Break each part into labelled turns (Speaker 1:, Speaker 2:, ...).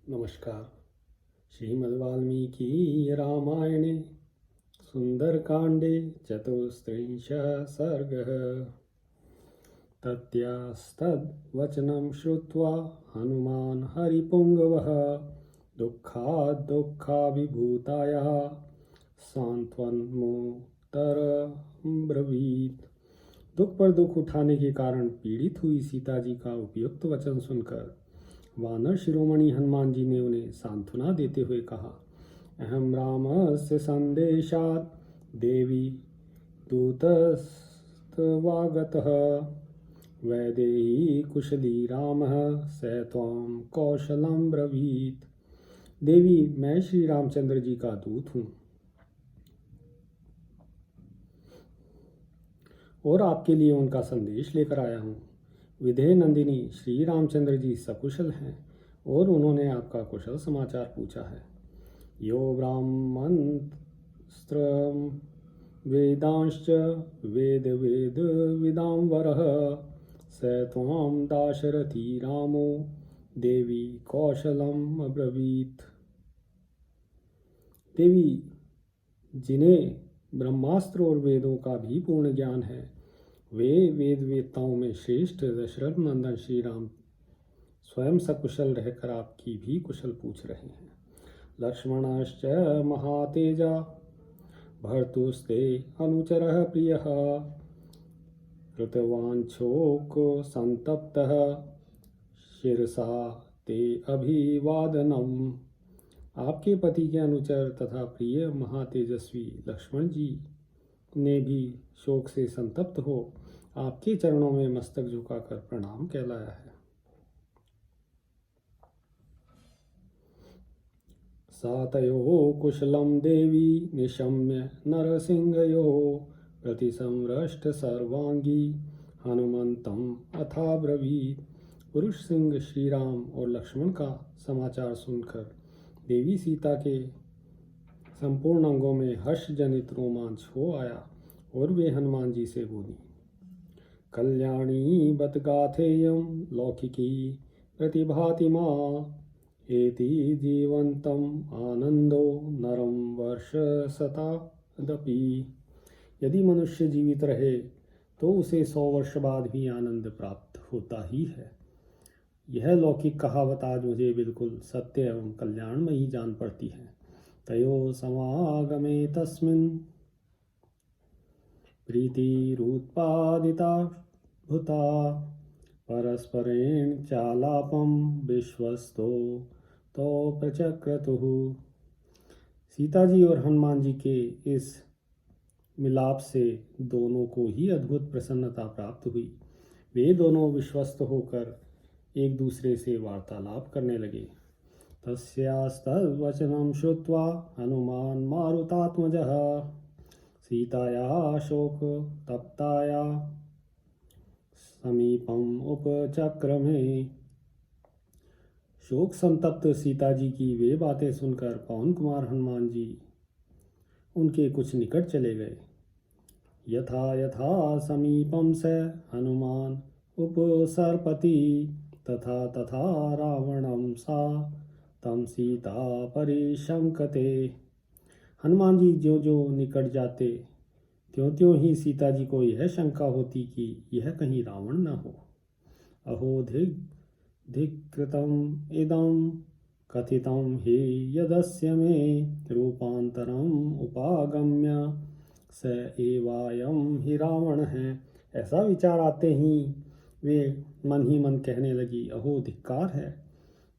Speaker 1: नमस्कार। श्रीमद्वाल्मीकि रामायणे सुन्दरकाण्डे चतुस्त्रिंशः सर्गः। तस्यास्तद्वचनं श्रुत्वा हनुमान् हरिपुङ्गवः दुःखाविभूतायाः सांत्वनमुत्तरमब्रवीत्। दुख पर दुख उठाने के कारण पीड़ित हुई सीता जी का उपयुक्त वचन सुनकर वानर शिरोमणि हनुमान जी ने उन्हें सांत्वना देते हुए कहा, अहम रामस्य संदेशात् देवी दूतस्तवागतः वैदेही कुशली रामः स त्वां कौशलं ब्रवीत्। देवी, मैं श्री रामचंद्र जी का दूत हूँ और आपके लिए उनका संदेश लेकर आया हूँ। विदेह नंदिनी श्री रामचंद्र जी सकुशल हैं और उन्होंने आपका कुशल समाचार पूछा है। यो ब्राह्मणस्त्रं वेदांश्च वेद विदाम्बरः स त्वां दाशरथी रामो देवी कौशलम अब्रवीत्। देवी, जिन्हें ब्रह्मास्त्र और वेदों का भी पूर्ण ज्ञान है, वे वेद वेत्ताओं में श्रेष्ठ दशरथ नंदन श्री राम स्वयं सकुशल रहकर आपकी भी कुशल पूछ रहे हैं। लक्ष्मणश्च महातेजा भर्तुस्ते अनुचरः प्रियः कृतवाञ्छोक संतप्तः शिरसा ते अभिवादनम्। आपके पति के अनुचर तथा प्रिय महातेजस्वी लक्ष्मण जी ने भी शोक से संतप्त हो आपके चरणों में मस्तक झुकाकर प्रणाम कहलाया है। सातयोः कुशलं देवी निशम्य नरसिंहयोः प्रतिसंरष्ट सर्वांगी हनुमंतम अथाब्रवीत्। पुरुष सिंह श्री राम और लक्ष्मण का समाचार सुनकर देवी सीता के संपूर्ण अंगों में हर्ष जनित रोमांच हो आया और वे हनुमान जी से बोली, कल्याणी बत गाथेयं लौकिकी प्रतिभाति मां एति जीवंतम आनंदो नरम वर्ष शतादपि। यदि मनुष्य जीवित रहे तो उसे 100 वर्ष बाद भी आनंद प्राप्त होता ही है। यह लौकिक कहावत आज मुझे बिल्कुल सत्य एवं कल्याणमयी जान पड़ती है। तयो समागमे तस्मिन् प्रीतिरुत्पादिता भूता परस्परेण चालापम विश्वस्तो तो प्रचक्रतुः। सीता जी और हनुमान जी के इस मिलाप से दोनों को ही अद्भुत प्रसन्नता प्राप्त हुई। वे दोनों विश्वस्त होकर एक दूसरे से वार्तालाप करने लगे। तस्यास्तद्वचनं श्रुत्वा हनुमान् मारुतात्मजः सीतायाः शोकतप्तायाः समीपम् उपचक्रमे। शोक संतप्त सीता जी की वे बातें सुनकर पवन कुमार हनुमान जी उनके कुछ निकट चले गए। यथा यथा समीपम स हनुमान उपसर्पति तथा तथा रावणं सा तम सीता परिशंकते। हनुमान जी जो जो निकट जाते त्यों त्यों ही सीता जी को यह शंका होती कि यह कहीं रावण न हो। अहो धिक्कृतम् इदं कथितं हि यदस्य मे रूपांतरम् उपागम्य स एवायं ही रावण है। ऐसा विचार आते ही वे मन ही मन कहने लगी, अहो धिक्कार है,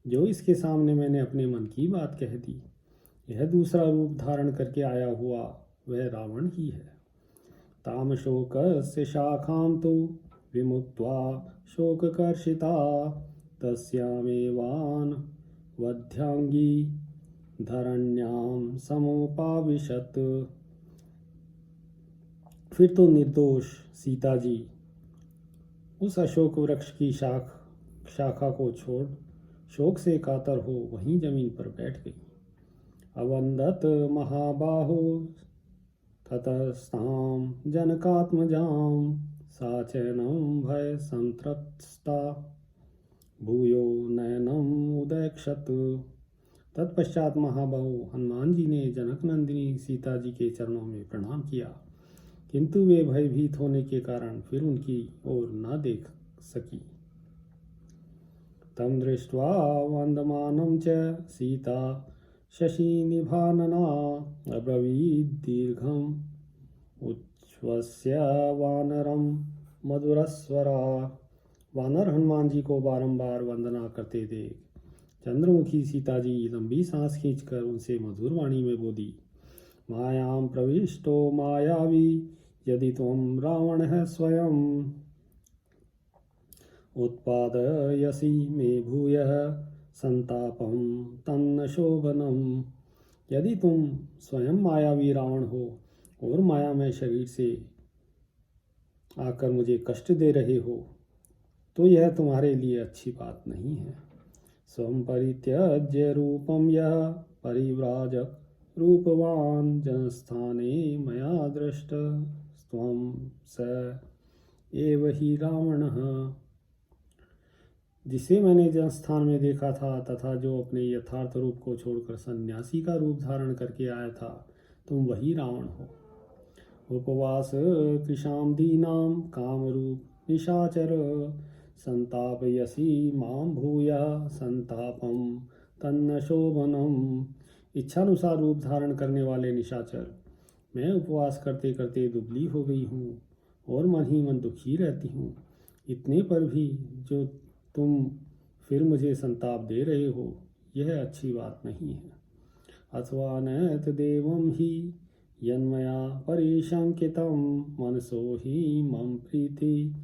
Speaker 1: जो इसके सामने मैंने अपने मन की बात कह दी। यह दूसरा रूप धारण करके आया हुआ वह रावण ही है। ताम शोकस्य शाखां तु विमुक्त्वा शोककर्षिता तस्यामेवान वध्यांगी धरण्यां समुपाविशत। फिर तो निर्दोष सीता जी उस अशोक वृक्ष की शाखा को छोड़ शोक से कातर हो वहीं जमीन पर बैठ गई। अवंदत महाबाहो ततस्तां जनकात्मजां सा चैनं भय संतृप्ता भूयो नयनम् उदैक्षत। तत्पश्चात महाबाहु हनुमान जी ने जनक नंदिनी सीता जी के चरणों में प्रणाम किया, किंतु वे भयभीत होने के कारण फिर उनकी ओर न देख सकी। तम दृष्ट्वा वंदमानं च सीता शशिनिभानना अब्रवीत् दीर्घम् उच्छ्वस्य वानरं मधुरस्वरा। वानर हनुमान जी को बारंबार वंदना करते देख चंद्रमुखी सीता जी लंबी सांस खींचकर उनसे मधुर वाणी में बोली, मायां प्रविष्टो मायावी यदि त्वं रावणः स्वयं उत्पादयसि मे भूयः संतापं तन्न शोभनम्। यदि तुम स्वयं मायावी रावण हो और मायामय शरीर से आकर मुझे कष्ट दे रहे हो तो यह तुम्हारे लिए अच्छी बात नहीं है। स्वं परित्यज्य रूपम यः परिव्राजक रूपवान जनस्थाने मया दृष्ट त्वं स एव हि रावणः। जिसे मैंने जनस्थान में देखा था तथा जो अपने यथार्थ रूप को छोड़कर सन्यासी का रूप धारण करके आया था, तुम वही रावण हो। उपवास कृशाम दीनाम कामरूप निशाचर संतापयसि मां भूया संतापम तन्न शोभनम। इच्छानुसार रूप धारण करने वाले निशाचर, मैं उपवास करते करते दुबली हो गई हूँ और मन ही मन दुखी रहती हूँ। इतने पर भी जो तुम फिर मुझे संताप दे रहे हो, यह अच्छी बात नहीं है। अथवा नैत देवं ही यन्मया परिशंकितं मनसो ही मम प्रीति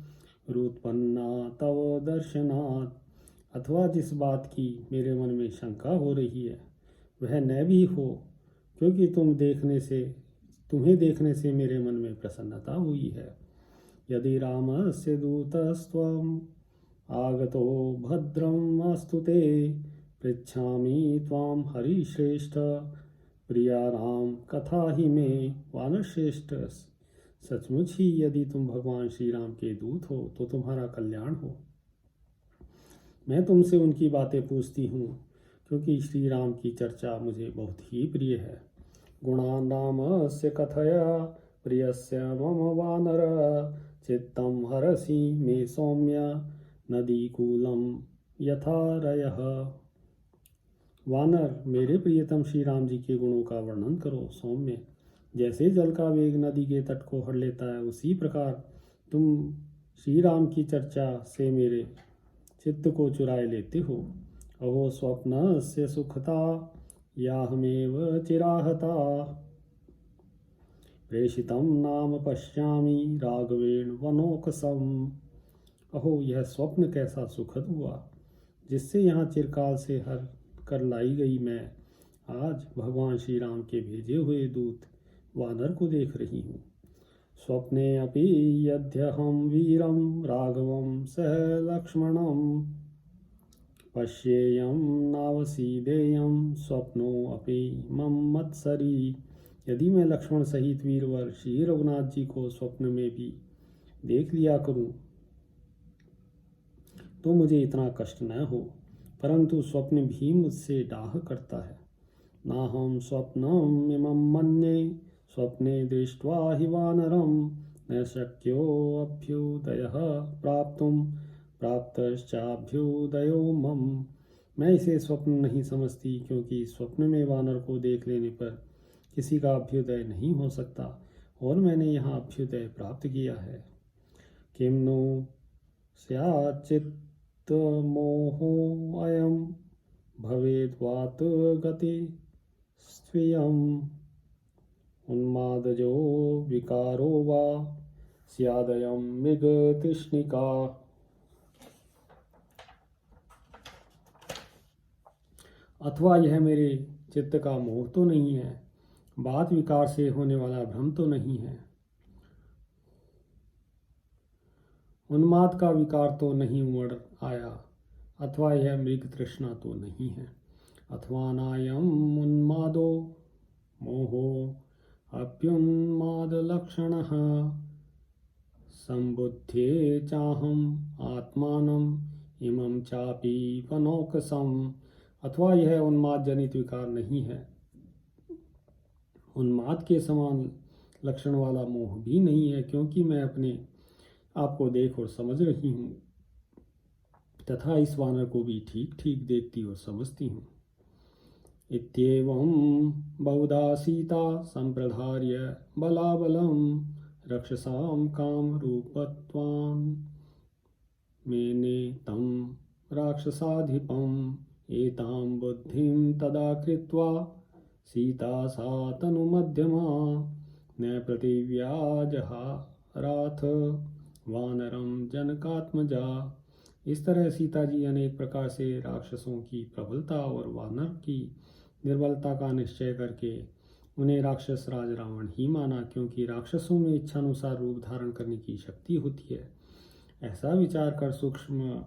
Speaker 1: रुत्पन्ना तव दर्शनात्। अथवा जिस बात की मेरे मन में शंका हो रही है वह न भी हो, क्योंकि तुम्हें देखने से मेरे मन में प्रसन्नता हुई है। यदि रामस्य दूतस्त्वम् आगतो भद्रम् अस्तु ते पृच्छामि त्वां हरिश्रेष्ठ प्रिया राम कथा ही में। वानर श्रेष्ठ, सचमुच ही यदि तुम भगवान श्री राम के दूत हो तो तुम्हारा कल्याण हो। मैं तुमसे उनकी बातें पूछती हूँ क्योंकि श्री राम की चर्चा मुझे बहुत ही प्रिय है। गुणान् रामस्य कथया प्रियस्य मम वानर चित्तं हरसि मे सौम्य नदीकूलं यथा रयः। वानर, मेरे प्रियतम श्री राम जी के गुणों का वर्णन करो सौम्य। जैसे जल का वेग नदी के तट को हर लेता है, उसी प्रकार तुम श्री राम की चर्चा से मेरे चित्त को चुराए लेते हो। अहो स्वप्नस्य सुखता याहमेव चिराहता प्रेषितं नाम पश्यामि राघवेण वनोकसम्। अहो, यह स्वप्न कैसा सुखद हुआ जिससे यहाँ चिरकाल से हर कर लाई गई मैं आज भगवान श्री राम के भेजे हुए दूत वानर को देख रही हूँ। स्वप्ने अपि यद्यहं वीरं राघवं सह लक्ष्मणं पश्येयं नावसीदेयं स्वप्नो अपि मम मत्सरी। यदि मैं लक्ष्मण सहित वीरवर श्री रघुनाथ जी को स्वप्न में भी देख लिया करूं तो मुझे इतना कष्ट न हो, परंतु स्वप्न भी मुझसे डाह करता है। नाहं स्वप्नम् इमं मन्ये स्वप्ने दृष्ट्वा हि वानरं न शक्योऽभ्युदयः प्राप्तुं प्राप्तश्चाभ्युदयो मम। मैं इसे स्वप्न नहीं समझती क्योंकि स्वप्न में वानर को देख लेने पर किसी का अभ्युदय नहीं हो सकता और मैंने यहाँ अभ्युदय प्राप्त किया है। किं नु स्याच्चित्त मोहो अयं भवेद्वात गति स्वीयम् उन्मादजो विकारो वा स्यादयं मृगतृष्णिका। अथवा यह मेरे चित्त का मोह तो नहीं है, बात विकार से होने वाला भ्रम तो नहीं है, उन्माद का विकार तो नहीं उमड़ आया, अथवा यह मृग तृष्णा तो नहीं है। अथवा नायम उन्मादो मोहो अप्युन्माद लक्षणः संबुध्ये चाहम आत्मानम इमं चापि वनौकसम्। अथवा यह उन्माद जनित विकार नहीं है। उन्माद के समान लक्षण वाला मोह भी नहीं है, क्योंकि मैं अपने आप को देख और समझ रही हूँ तथा इस वानर को भी ठीक ठीक देखती और समझती हूँ। इत्येवं बहुधा सीता संप्रधार्य बलाबलं रक्षसां कामरूपत्वान् मेने तं राक्षसाधिपम् एतां बुद्धिं तदा कृत्वा सीता सा तनुमध्यमा न प्रतिव्याजहाराथ वानरं जनकात्मजा। इस तरह सीता जी अनेक प्रकार से राक्षसों की प्रबलता और वानर की निर्बलता का निश्चय करके उन्हें राक्षस राज रावण ही माना, क्योंकि राक्षसों में इच्छानुसार रूप धारण करने की शक्ति होती है। ऐसा विचार कर सूक्ष्म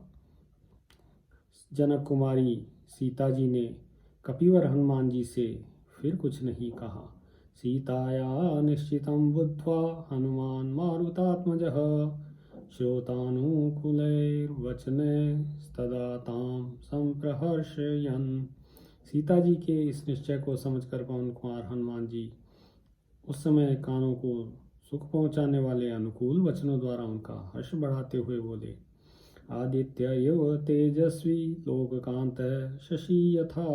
Speaker 1: जनक कुमारी सीता जी ने कपिवर हनुमान जी से फिर कुछ नहीं कहा। सीताया निश्चितं बुद्ध्वा हनुमान मारुतात्मजः श्रोतानुकूलैर्वचनैस्तदा तां संप्रहर्षयन्। सीता जी के इस निश्चय को समझकर पवन कुमार हनुमान जी उस समय कानों को सुख पहुँचाने वाले अनुकूल वचनों द्वारा उनका हर्ष बढ़ाते हुए बोले। आदित्य इव तेजस्वी लोककांत शशि यथा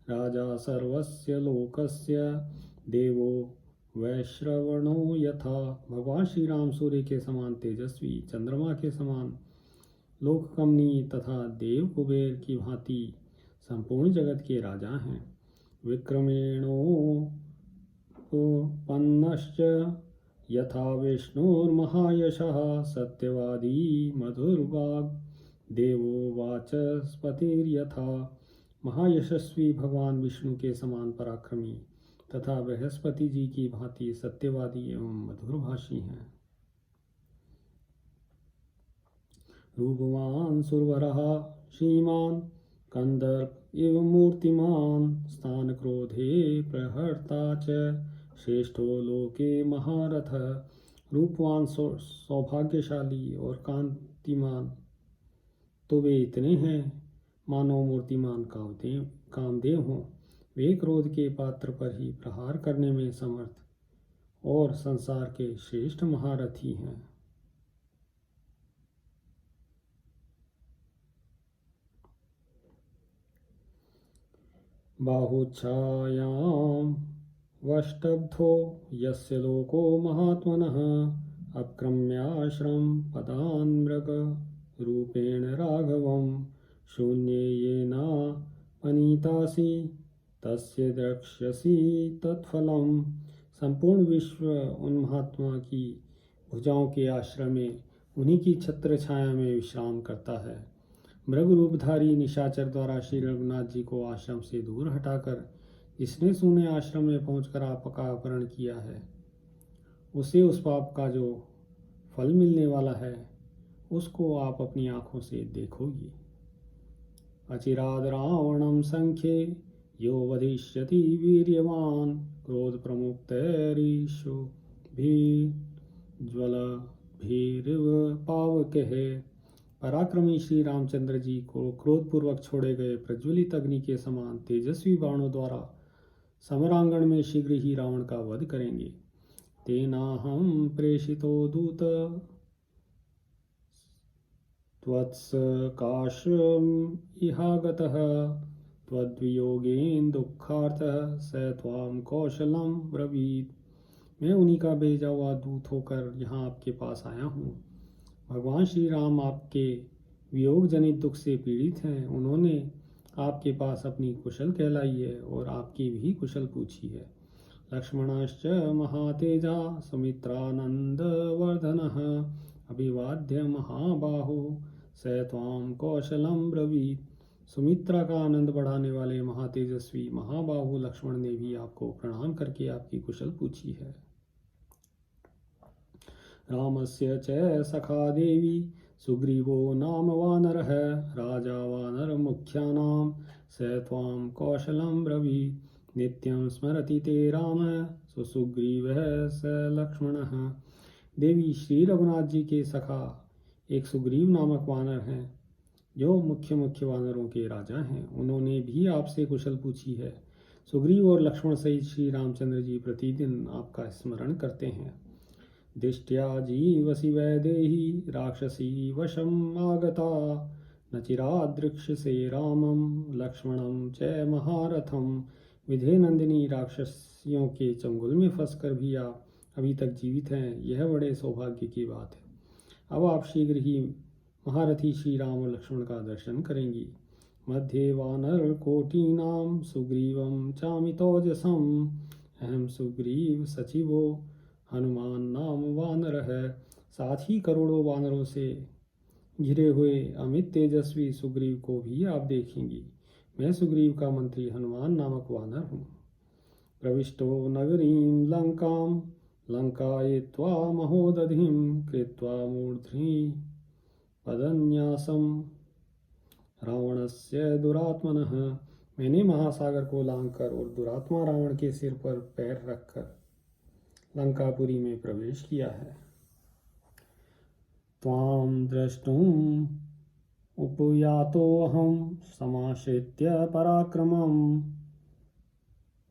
Speaker 1: राजा सर्वस्य लोकस्य देवो वैश्रवणो यथा। भगवान श्री राम सूर्य के समान तेजस्वी, चंद्रमा के समान लोककमनी तथा देव कुबेर की भांति संपूर्ण जगत के राजा हैं। विक्रमेणोपन्नश्च यथा विष्णुर्महायशः सत्यवादी मधुरवाग् देवो वाचस्पतिर्यथा। महायशस्वी भगवान विष्णु के समान पराक्रमी तथा बृहस्पति जी की भांति सत्यवादी एवं मधुरभाषी हैं। रूपवान सुरवरः श्रीमान कंदर्प इव मूर्तिमान स्थान क्रोधे प्रहर्ता च श्रेष्ठो लोके महारथ। रूपवान सौभाग्यशाली और कांतिमान तो वे इतने हैं मानो मूर्तिमान कामदेव हों। वे क्रोध के पात्र पर ही प्रहार करने में समर्थ और संसार के श्रेष्ठ महारथी हैं। बाहुच्छायां वष्टब्धो यस्य लोको महात्मनः अक्रम्याश्रम पदान् मृग रूपेण राघवं शून्ये येना पनीतासि तस्य द्रक्ष्यसि तत्फलम्। संपूर्ण विश्व उन महात्मा की भुजाओं के आश्रम में उन्हीं की छत्र छाया में विश्राम करता है। मृग रूपधारी निशाचर द्वारा श्री रघुनाथ जी को आश्रम से दूर हटाकर जिसने सूने आश्रम में पहुंचकर आपका अपहरण किया है, उसे उस पाप का जो फल मिलने वाला है उसको आप अपनी आंखों से देखोगी। अचिराद रावणं संख्ये यो वधिष्यति वीर्यवान क्रोध प्रमुक्तैरीशु भी ज्वल भीरिव पावकः। पराक्रमी श्री रामचंद्र जी को क्रोधपूर्वक छोड़े गए प्रज्वलित अग्नि के समान तेजस्वी बाणों द्वारा समरांगण में शीघ्र ही रावण का वध करेंगे। तेनाहं प्रेषितो दूत त्वत्सकाशम् इहागतः त्वद्वियोगेन दुःखार्तः स त्वां कौशलं ब्रवीत। मैं उन्हीं का भेजा हुआ दूत होकर यहाँ आपके पास आया हूँ। भगवान श्री राम आपके वियोग जनित दुख से पीड़ित हैं। उन्होंने आपके पास अपनी कुशल कहलाई है और आपकी भी कुशल पूछी है। लक्ष्मणश्च महातेजा सुमित्रानंदवर्धनः अभिवाद्य महाबाहो स त्वां कौशलं ब्रवीत। सुमित्रा का आनंद बढ़ाने वाले महातेजस्वी महाबाहु लक्ष्मण ने भी आपको प्रणाम करके आपकी कुशल पूछी है। रामस्य च सखा देवी सुग्रीवो नाम वानरः राजा वानर मुख्यानां स त्वां कौशलं ब्रवीत। नित्यं स्मरति ते राम सुग्रीवः स लक्ष्मणः। देवी श्री रघुनाथ जी के सखा एक सुग्रीव नामक वानर हैं जो मुख्य मुख्य वानरों के राजा हैं, उन्होंने भी आपसे कुशल पूछी है। सुग्रीव और लक्ष्मण सहित श्री रामचंद्र जी प्रतिदिन आपका स्मरण करते हैं। दिष्ट्या जीवसि वैदेही राक्षसी वशम आगता, न चिरादृक्ष्यसे रामं लक्ष्मणं च महारथम। विधे नंदिनी, राक्षसियों के चंगुल में फंसकर भी आप अभी तक जीवित हैं, यह बड़े सौभाग्य की बात है। अब आप शीघ्र ही महारथी श्री राम और लक्ष्मण का दर्शन करेंगी। मध्ये वानर कोटीनाम सुग्रीवम चामितोजसम, अहम सुग्रीव सचिवो हनुमान नाम वानर है। साथ ही करोड़ों वानरों से घिरे हुए अमित तेजस्वी सुग्रीव को भी आप देखेंगी। मैं सुग्रीव का मंत्री हनुमान नामक वानर हूँ। प्रविष्टो नगरीं लंकां लंकायित्वा महोदधिं कृत्वा मूर्ध्नि पदन्यासं रावणस्य दुरात्मनः। मैंने महासागर को लांघकर और दुरात्मा रावण के सिर पर पैर रखकर लंकापुरी में प्रवेश किया है। त्वां द्रष्टुम् उपयातोऽहं समाश्रित्य पराक्रमम्,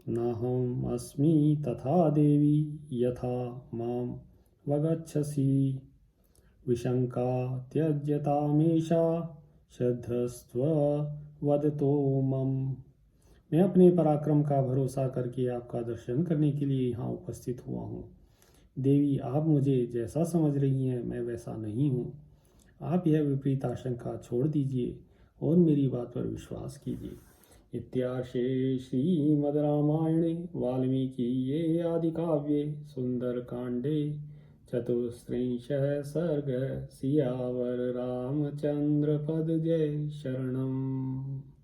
Speaker 1: नाहम् अस्मि तथा देवी यथा मां वगच्छसि। विशंका त्यज्यतामेषा श्रद्धस्त्व वदतो मम। मैं अपने पराक्रम का भरोसा करके आपका दर्शन करने के लिए यहाँ उपस्थित हुआ हूँ। देवी, आप मुझे जैसा समझ रही हैं मैं वैसा नहीं हूँ। आप यह विपरीत आशंका छोड़ दीजिए और मेरी बात पर विश्वास कीजिए। इत्यार्षे श्रीमद् रामायणे वाल्मीकिये आदिकाव्ये सुंदरकांडे चतुस्त्रिंशः सर्गः। सियावर रामचंद्र पद जय शरणम्।